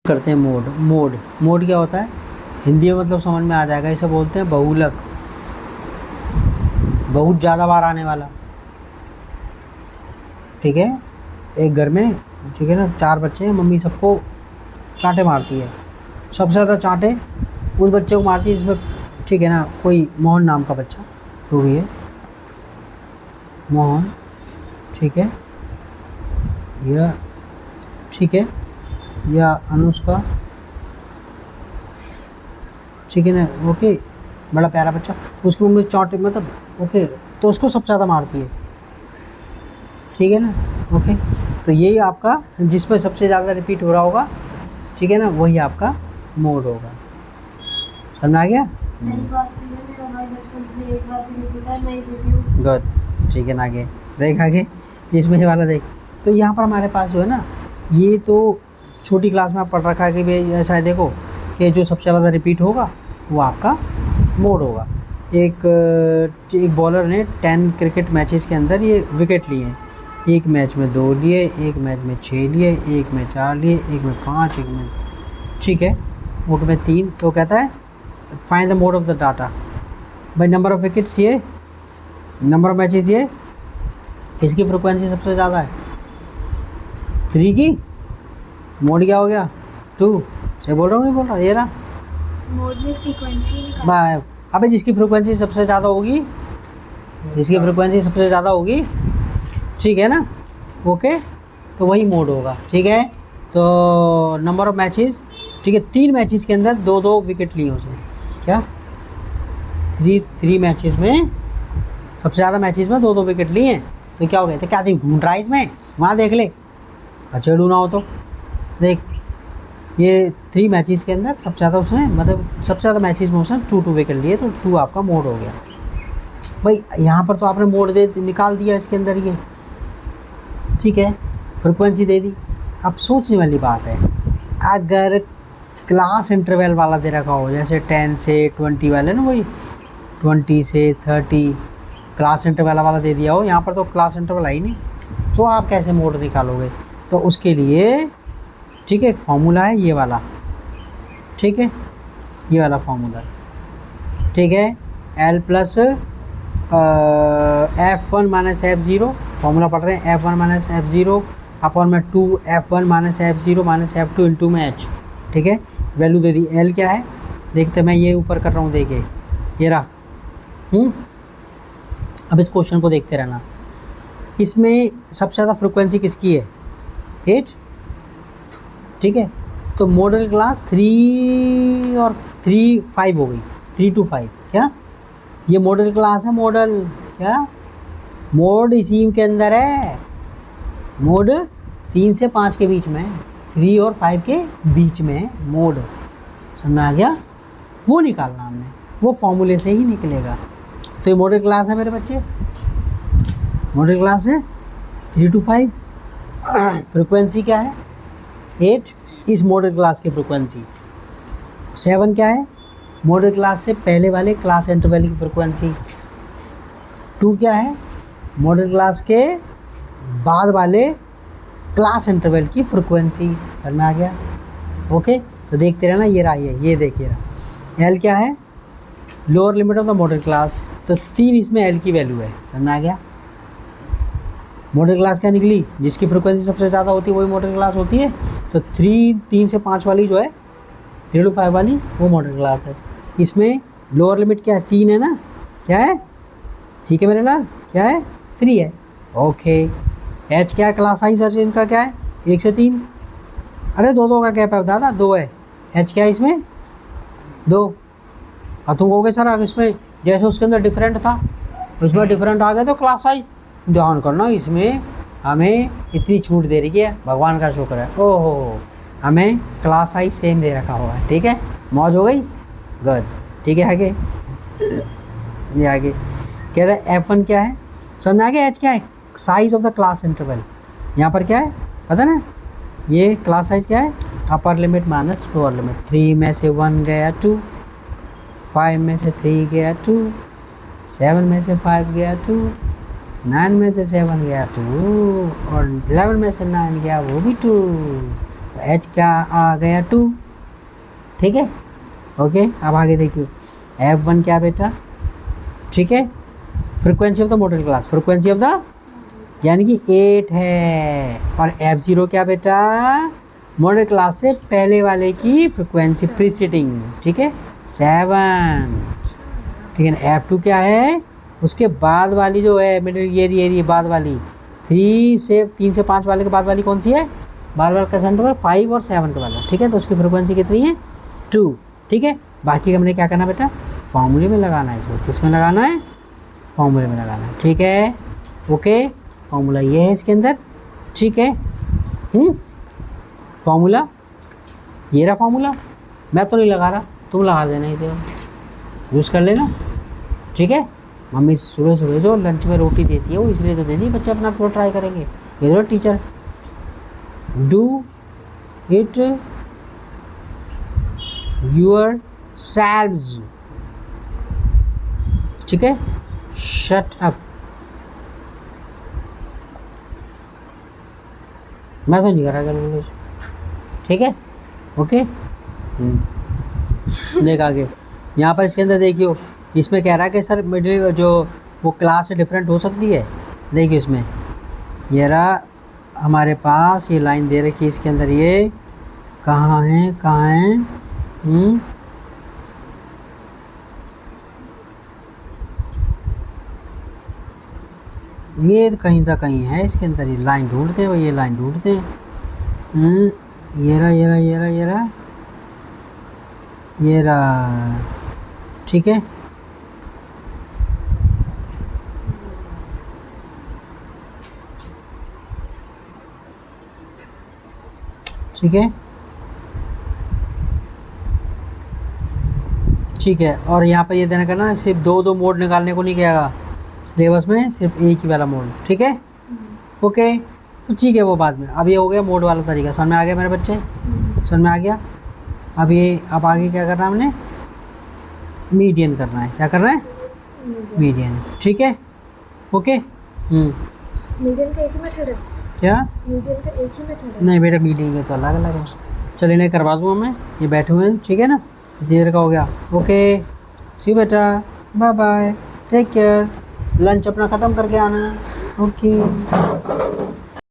करते हैं mode. Mode mode क्या होता है हिंदी में, मतलब समझ में आ जाएगा। इसे बोलते हैं बहुलक, बहुत ज़्यादा बार आने वाला। ठीक है, एक घर में, ठीक है ना, 4 बच्चे हैं, मम्मी सबको चांटे मारती है। सबसे ज़्यादा चांटे उस बच्चे को मारती है जिसमें, ठीक है ना, कोई मोहन नाम का बच्चा, जो भी है मोहन, ठीक है, या ठीक है, या अनुष्का, ठीक है ना, ओके, बड़ा प्यारा बच्चा, उसकी मम्मी चांटे, मतलब ओके, तो उसको सबसे ज़्यादा मारती है। ठीक है ना, ओके। तो यही आपका जिसमें सबसे ज़्यादा रिपीट हो रहा होगा, ठीक है ना, वही आपका मोड होगा। समझ में आ गया? गुड, ठीक है ना। आगे देख, आगे इसमें ये वाला देख। तो यहाँ पर हमारे पास जो है ना, ये तो छोटी क्लास में आप पढ़ रखा है कि भाई ऐसा है, देखो कि जो सबसे ज़्यादा रिपीट होगा वो आपका मोड होगा। एक बॉलर ने 10 क्रिकेट मैचेस के अंदर ये विकेट लिए हैं। एक मैच में 2 लिए, एक मैच में 6 लिए, एक में 4 लिए, एक में 5, एक में, ठीक है, वो में 3। तो कहता है find the mode of the data. भाई नंबर ऑफ विकेट्स ये, नंबर ऑफ मैचेस ये, किसकी फ्रिक्वेंसी सबसे ज़्यादा है? 3 की। मोड क्या हो गया? 2 से बोल रहा हूँ, नहीं बोल रहा, ये रहा मोड में फ्रीक्वेंसी। बाय। अबे जिसकी फ्रिक्वेंसी सबसे ज़्यादा होगी, जिसकी फ्रिक्वेंसी सबसे ज़्यादा होगी, ठीक है ना, ओके, तो वही मोड होगा। ठीक है, तो नंबर ऑफ मैचेस, ठीक है, 3 मैचेस के अंदर 2-2 विकेट लिए उसने। क्या 3 मैचेस में, सबसे ज़्यादा मैचेस में 2-2 विकेट लिए, तो क्या हो गया? तो क्या देख ढूंढ रहा है इसमें, वहाँ देख ले, अच्छा ढूंढना हो तो देख, ये 3 मैचेस के अंदर सबसे ज़्यादा उसने, मतलब सबसे ज़्यादा मैचेस में उसने 2-2 विकेट लिए, तो 2 आपका मोड हो गया। भाई यहाँ पर तो आपने मोड दे निकाल दिया इसके अंदर ये, ठीक है, फ्रिक्वेंसी दे दी। अब सोचने वाली बात है, अगर क्लास इंटरवल वाला दे रखा हो, जैसे 10 से 20 वाले ना, वही 20 से 30 क्लास इंटरवल वाला दे दिया हो, यहाँ पर तो क्लास इंटरवल आई नहीं, तो आप कैसे मोड निकालोगे? तो उसके लिए, ठीक है, एक फार्मूला है ये वाला, ठीक है, ये वाला फार्मूला, ठीक है, L plus F1 minus F0, formula पढ़ रहे हैं, F1 माइनस F0 अपॉन में 2 F1 minus F0 minus F2 into में H। ठीक है, वैल्यू दे दी। L क्या है देखते, मैं ये ऊपर कर रहा हूँ, देखे ये रहा। अब इस क्वेश्चन को देखते रहना, इसमें सबसे ज़्यादा फ्रिक्वेंसी किसकी है? 8, ठीक है, तो मॉडल क्लास 3 और 3 5 हो गई, 3 to 5। क्या ये मॉडल क्लास है? मॉडल क्या, मोड इसी के अंदर है, मोड 3 से 5 के बीच में, 3 और 5 के बीच में मोड। समझ में आ गया? वो निकालना हमने, वो फॉर्मूले से ही निकलेगा। तो ये मॉडल क्लास है मेरे बच्चे, मॉडल क्लास है 3 to 5। फ्रिक्वेंसी क्या है? 8, इस मॉडल क्लास की फ्रिक्वेंसी। 7 क्या है? मॉडल क्लास से पहले वाले क्लास इंटरवल की फ्रिक्वेंसी। 2 क्या है? मॉडल क्लास के बाद वाले क्लास इंटरवल की फ्रिक्वेंसी। समझ में आ गया? ओके, तो देखते रहना, ये रहा, ये देखिए रहा। L क्या है? Lower limit of the model class, तो 3 इसमें L की वैल्यू है। समझ में आ गया? मॉडल क्लास क्या निकली? जिसकी फ्रिक्वेंसी सबसे ज़्यादा होती है वही मॉडल क्लास होती है। तो 3 से 5 वाली जो है, 3 to 5 वाली, वो मॉडल क्लास है। इसमें लोअर लिमिट क्या है? 3 है ना, क्या है? ठीक है मेरे लाल, क्या है? 3 है। ओके, H क्या है? क्लास साइज है इनका, क्या है? 1 से 3। अरे 2 का गैप है दादा, 2 है। H क्या है इसमें? 2। और तुम कहोगे सर इसमें जैसे उसके अंदर डिफरेंट था, उसमें डिफरेंट आ गया तो क्लास साइज। ध्यान करना, इसमें हमें इतनी छूट दे रही है, भगवान का शुक्र है। ओहो, हमें क्लास साइज सेम दे रखा हुआ है। ठीक है, मौज हो गई, गुड। ठीक है, आगे ये आगे कह रहा है F1 क्या है? समझ में आ गया? H क्या है? Size of the class interval. यहाँ पर क्या है पता ना, ये क्लास साइज क्या है? Upper limit minus lower limit. 3 में से 1 गया 2, 5 में से 3 गया 2, 7 में से 5 गया 2, 9 में से 7 गया 2, और 11 में से 9 गया वो भी 2। एच क्या आ गया 2, ठीक है। ओके, अब आगे देखिए F1 क्या बेटा, ठीक है, frequency of the model class, frequency of the यानी कि 8 है। और F0 क्या बेटा, मॉडल क्लास से पहले वाले की फ्रीक्वेंसी प्रीसीडिंग, ठीक है, 7, ठीक है ना। F2 क्या है, उसके बाद वाली जो है मिडिल ये बाद वाली 3 से 5 वाले के बाद वाली कौन सी है, बार बार का सेंटर 5 और 7 के वाला, ठीक है। तो उसकी फ्रीक्वेंसी कितनी है 2, ठीक है। बाकी हमने क्या करना बेटा, फॉर्मूले में लगाना है इसको, किस में लगाना है, फॉर्मूले में लगाना है, ठीक है। ओके, फॉर्मूला ये है इसके अंदर, ठीक है। फॉर्मूला ये रहा, फॉर्मूला मैं तो नहीं लगा रहा, तुम लगा देना इसे, यूज़ कर लेना, ठीक है। मम्मी सुबह सुबह जो लंच में रोटी देती है वो इसलिए तो देती है, बच्चे अपना पूरा ट्राई करेंगे। ये जो teacher do it your selves, ठीक है, शट अप, मैं तो नहीं कर रहा करूँगा, ठीक है। ओके, देख आगे यहाँ पर इसके अंदर देखियो, इसमें कह रहा है कि सर मिडिल जो वो क्लास से डिफरेंट हो सकती है। देखिए इसमें ये रहा हमारे पास, ये लाइन दे रखी है इसके अंदर, ये कहाँ है, ये कहीं ना कहीं है इसके अंदर, ये लाइन ढूंढते हैं, ये लाइन ढूंढते हैं। ये रहा, ठीक है। ठीक है, ठीक है। और यहाँ पर ये देना करना, सिर्फ दो मोड निकालने को नहीं कहेगा सिलेबस में, सिर्फ एक ही वाला मोड, ठीक है। ओके, तो ठीक है वो बाद में। अब ये हो गया मोड वाला तरीका, समझ में आ गया मेरे बच्चे, समझ में आ गया। अब आगे क्या करना है हमने, मीडियन करना है, क्या करना है, मीडियन, ठीक है। ओके, मीडियन का एक ही मेथड है क्या, मीडियन का एक ही मेथड है? नहीं बेटा, मीडियन के तो अलग अलग है। चलिए नहीं करवा दूँगा मैं, ये बैठे हुए हैं, ठीक है ना, कितनी देर का हो गया। ओके, सी बेटा, bye bye, take care, lunch अपना ख़त्म करके आना, ओके।